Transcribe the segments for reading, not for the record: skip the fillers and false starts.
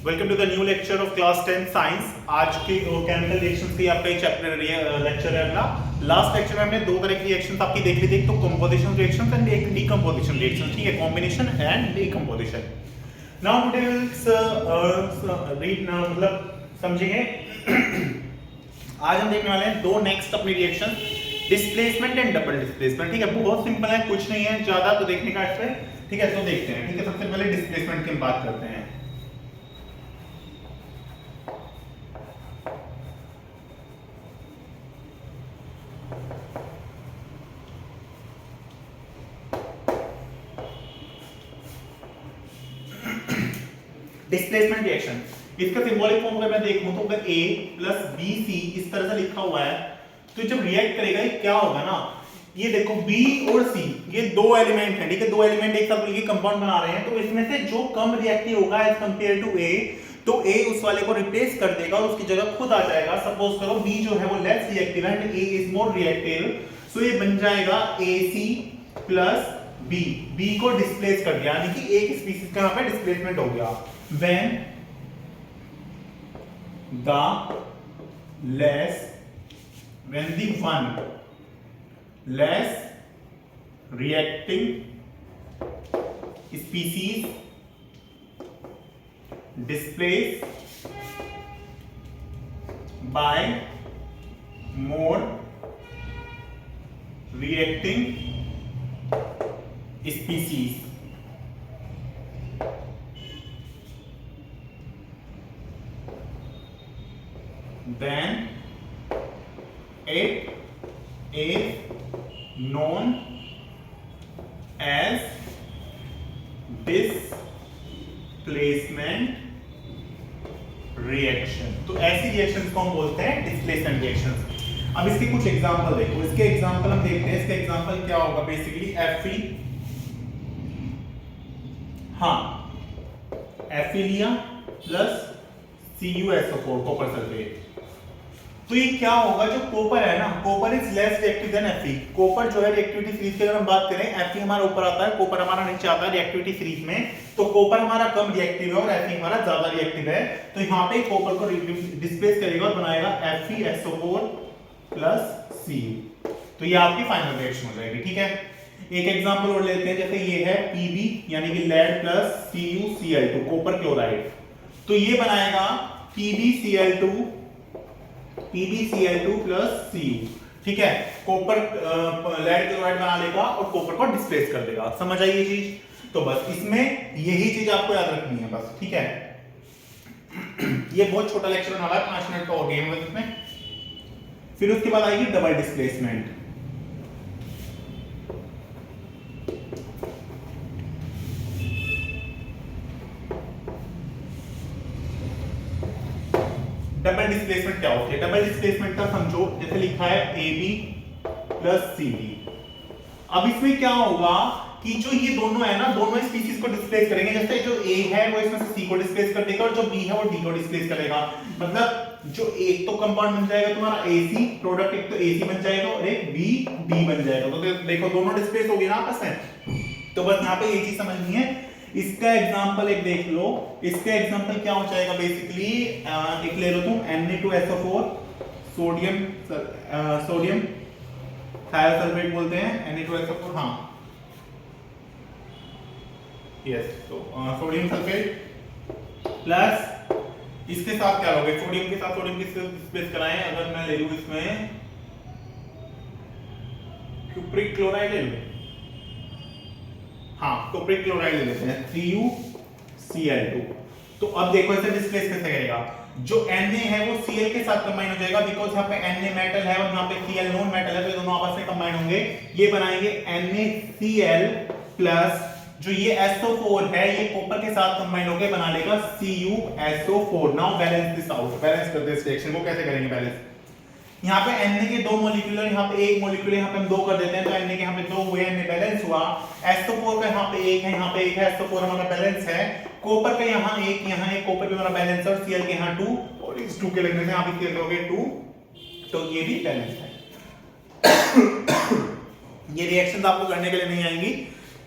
Welcome to the new lecture of class 10 science. आज के chemical reactions की आपका चैप्टर लेक्चर है अगला। लास्ट लेक्चर में हमने दो तरह की रिएक्शंस आपकी देख ली थी, एक तो कंपोजिशन रिएक्शंस एंड एक डीकंपोजिशन रिएक्शन, ठीक है, combination and decomposition. Now today will read मतलब समझेंगे आज हम देखने वाले हैं दो नेक्स्ट अपनी reaction, displacement and double displacement. ठीक है, बहुत सिंपल है, कुछ नहीं है ज्यादा तो देखने का इसमें। ठीक है, तो देखते हैं। ठीक है, सबसे पहले डिस्प्लेसमेंट की बात करते हैं। डिस्प्लेसमेंट रिएक्शन, इसका सिंबॉलिक फॉर्म अगर मैं देखूं तो अगर A प्लस बी सी इस तरह से लिखा हुआ है तो जब रिएक्ट करेगा ये क्या होगा ना, ये देखो B और C ये दो एलिमेंट हैं। ठीक है, दो एलिमेंट एक साथ मिलकर कंपाउंड बना रहे हैं, तो इसमें से जो कम रिएक्टिव होगा एज कंपेयर टू A, तो A उस वाले को रिप्लेस कर देगा और उसकी जगह खुद आ जाएगा। सपोज करो B जो है वो लेस रिएक्टिव है and A is more reactive, so ये बन जाएगा AC प्लस B को डिस्प्लेस कर दिया, यानी कि एक स्पीशीज का यहां पे डिस्प्लेसमेंट हो गया। When the one less reacting species displaced by more reacting species, then it is known as displacement reaction। तो ऐसी रिएक्शंस को हम बोलते हैं डिस्प्लेसमेंट रिएक्शंस। अब इसके कुछ एग्जांपल देखो, इसके एग्जांपल हम देखते हैं। इसका एग्जांपल क्या होगा, बेसिकली Fe, हाँ Fe लिया प्लस CuSO4 कॉपर सल्फेट, तो ये क्या होगा, जो कॉपर है ना, copper is less reactive than Fe। Copper जो है रिएक्टिविटी सीरीज की अगर हम बात करें, Fe हमारा ऊपर आता है, कॉपर हमारा नीचे आता है रिएक्टिविटी सीरीज में, तो कॉपर हमारा कम रिएक्टिव है और Fe हमारा ज्यादा रिएक्टिव है। तो यहाँ पे कॉपर को डिस्प्लेस करेगा और बनाएगा FeSO4 प्लस Cu, तो ये आपकी फाइनल रिएक्शन हो जाएगी। ठीक है, एक एग्जांपल और लेते हैं, जैसे ये है Pb यानी कि lead plus CuCl2 copper chloride, तो ये बनाएगा PbCl2 प्लस Cu। ठीक है, कॉपर लेड क्लोराइड बना लेगा और कॉपर को डिस्प्लेस कर देगा। समझ आई ये चीज? तो बस इसमें यही चीज आपको याद रखनी है बस। ठीक है, ये बहुत छोटा लेक्चर होने वाला है, 5 मिनट का और गेम है इसमें। फिर उसके बाद आएगी डबल डिस्प्लेसमेंट। डबल डिस्प्लेसमेंट क्या होती है? डबल डिस्प्लेसमेंट का समझो, जैसे लिखा है AB प्लस CD। अब इसमें क्या होगा कि जो ये दोनों है ना, दोनों स्पीशीज को डिस्प्लेस करेंगे। जैसे जो A है वो इसमें से C को डिस्प्लेस कर देगा और जो B है वो D को डिस्प्लेस करेगा। मतलब जो एक तो कंपाउंड बन जाएगा तुम्हारा AC, प्रोडक्ट एक तो AC बन जाएगा और एक BD बन जाएगा। तो देखो दोनों डिस्प्लेस हो गए ना आपस में। तो बस यहाँ पे ये चीज समझनी है। इसका एग्जांपल एक देख लो, इसका एग्जांपल क्या हो जाएगा, बेसिकली एक ले लो तुम Na2SO4, सोडियम थायोसल्फेट बोलते हैं, Na2SO4, हाँ यस, तो सोडियम सल्फेट प्लस इसके साथ क्या लोगे, सोडियम के साथ सोडियम किससे डिस्प्लेस कराएं, अगर मैं ले लूं इसमें क्यूप्रिक क्लोराइड ले लूं, हाँ क्यूप्रिक क्लोराइड ले लेते हैं CuCl2। तो अब देखो इसे डिस्प्लेस कैसे करेगा, जो Na है वो Cl के साथ कंबाइन हो जाएगा, बिकॉज़ यहाँ पे Na मेटल है और यहाँ पे Cl नॉन मेटल है, तो ये दोनों आपस में कंबाइन होंगे। ये बनाएंगे NaCl प्लस जो ये SO4 है ये कॉपर के साथ कंबाइन होकर बना लेगा CuSO4। Now balance this out, balance करते हैं इस रिएक्शन को। कैसे करेंगे बैलेंस, यहाँ पे Na के दो मॉलिक्यूल, यहाँ पे एक मॉलिक्यूल, यहाँ पे हम दो कर देते हैं, तो Na के यहाँ पे दो हुए, Na बैलेंस हुआ। SO4 का यहाँ पे एक है, यहाँ पे एक है, SO4 हमारा बैलेंस है। कॉपर का यहाँ एक कॉपर भी हमारा बैलेंस है और Cl के यहाँ 2, और इस 2 के लगने से यहाँ पे Cl हो गए 2, तो ये भी बैलेंस है। ये रिएक्शंस आपको करने के लिए नहीं आएंगी,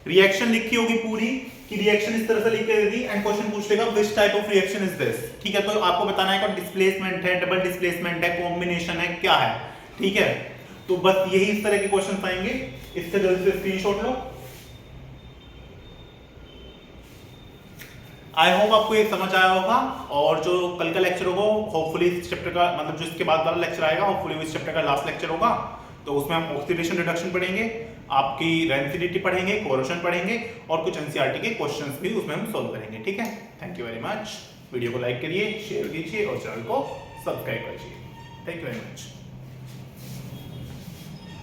रिएक्शन लिखी होगी पूरी, कि रिएक्शन इस तरह से लिख के दे दी एंड क्वेश्चन पूछ लेगा which type of reaction is this, ठीक है। तो आपको बताना है कि डिस्प्लेसमेंट है, डबल डिस्प्लेसमेंट है, कॉम्बिनेशन है, क्या है, ठीक है। तो बस यही इस तरह के क्वेश्चन आएंगे, इससे जल्दी से स्क्रीनशॉट लो। आई होप आपको ये समझ आया होगा, और जो कल का लेक्चर होगा होपफुली इस चैप्टर का, मतलब जो इसके बाद वाला लेक्चर आएगा होपफुली इस चैप्टर का लास्ट लेक्चर होगा। तो उसमें हम ऑक्सीडेशन रिडक्शन पढ़ेंगे, आपकी रेंसिडिटी पढ़ेंगे, कोरोशन पढ़ेंगे, और कुछ एनसीईआरटी के क्वेश्चंस भी उसमें हम सॉल्व करेंगे, ठीक है। Thank you very much. Video को लाइक करिए, शेयर कीजिए और चैनल को सब्सक्राइब करिए। Thank you very much.